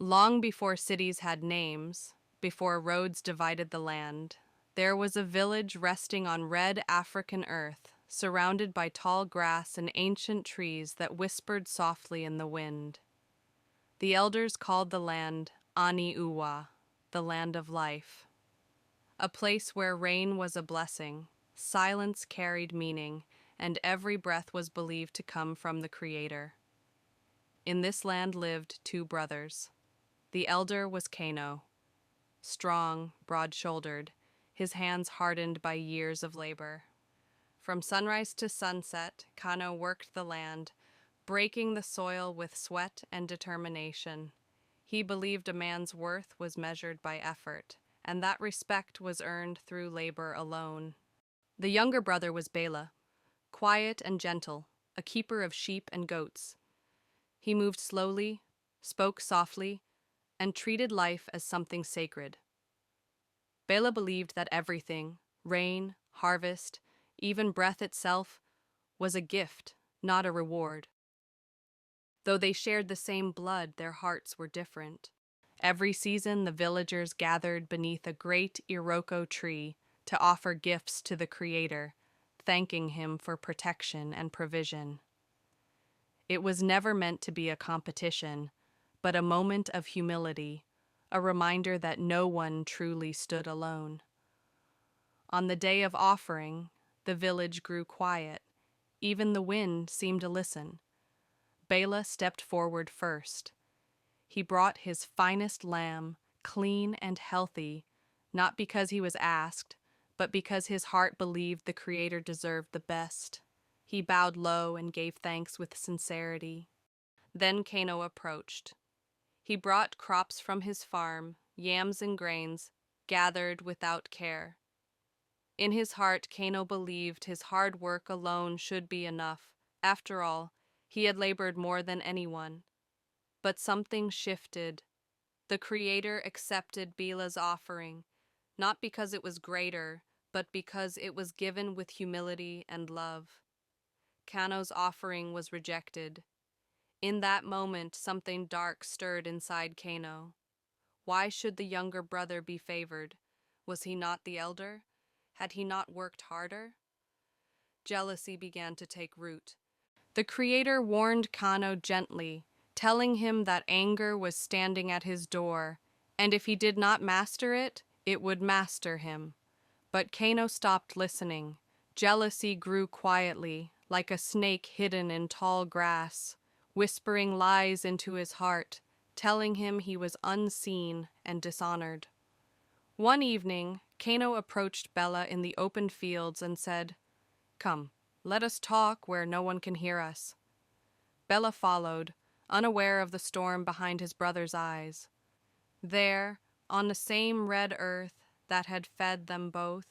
Long before cities had names, before roads divided the land, there was a village resting on red African earth, surrounded by tall grass and ancient trees that whispered softly in the wind. The elders called the land Ani-Uwa, the land of life, a place where rain was a blessing, silence carried meaning, and every breath was believed to come from the Creator. In this land lived two brothers. The elder was Cain, strong, broad-shouldered, his hands hardened by years of labor. From sunrise to sunset, Cain worked the land, breaking the soil with sweat and determination. He believed a man's worth was measured by effort, and that respect was earned through labor alone. The younger brother was Bela, quiet and gentle, a keeper of sheep and goats. He moved slowly, spoke softly, and treated life as something sacred. Bela believed that everything, rain, harvest, even breath itself, was a gift, not a reward. Though they shared the same blood, their hearts were different. Every season, the villagers gathered beneath a great iroko tree to offer gifts to the Creator, thanking him for protection and provision. It was never meant to be a competition, but a moment of humility, a reminder that no one truly stood alone. On the day of offering, the village grew quiet. Even the wind seemed to listen. Bela stepped forward first. He brought his finest lamb, clean and healthy, not because he was asked, but because his heart believed the Creator deserved the best. He bowed low and gave thanks with sincerity. Then Cain approached. He brought crops from his farm, yams and grains, gathered without care. In his heart, Cain believed his hard work alone should be enough. After all, he had labored more than anyone. But something shifted. The Creator accepted Bela's offering, not because it was greater, but because it was given with humility and love. Cain's offering was rejected. In that moment, something dark stirred inside Cain. Why should the younger brother be favored? Was he not the elder? Had he not worked harder? Jealousy began to take root. The Creator warned Cain gently, telling him that anger was standing at his door, and if he did not master it, it would master him. But Cain stopped listening. Jealousy grew quietly, like a snake hidden in tall grass, whispering lies into his heart, telling him he was unseen and dishonored. One evening, Cain approached Bela in the open fields and said, "Come, let us talk where no one can hear us." Bela followed, unaware of the storm behind his brother's eyes. There, on the same red earth that had fed them both,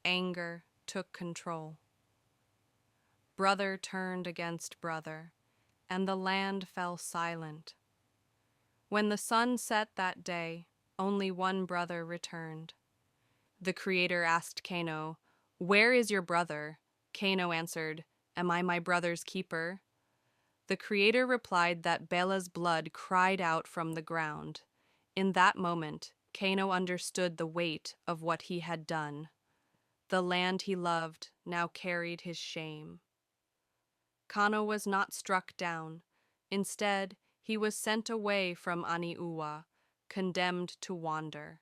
anger took control. Brother turned against brother, and the land fell silent. When the sun set that day, only one brother returned. The Creator asked Cain, "Where is your brother?" Cain answered, "Am I my brother's keeper?" The Creator replied that Bela's blood cried out from the ground. In that moment, Cain understood the weight of what he had done. The land he loved now carried his shame. Cain was not struck down. Instead, he was sent away from Ani-Uwa, condemned to wander.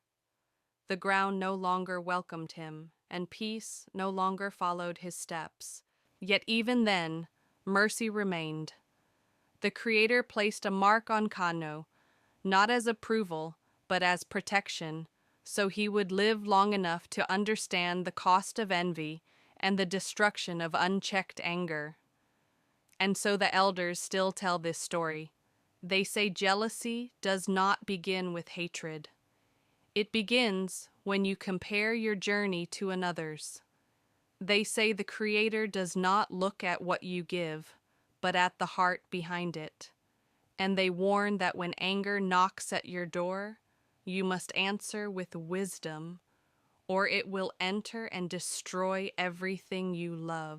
The ground no longer welcomed him, and peace no longer followed his steps. Yet even then, mercy remained. The Creator placed a mark on Cain, not as approval, but as protection, so he would live long enough to understand the cost of envy and the destruction of unchecked anger. And so the elders still tell this story. They say jealousy does not begin with hatred. It begins when you compare your journey to another's. They say the Creator does not look at what you give, but at the heart behind it. And they warn that when anger knocks at your door, you must answer with wisdom, or it will enter and destroy everything you love.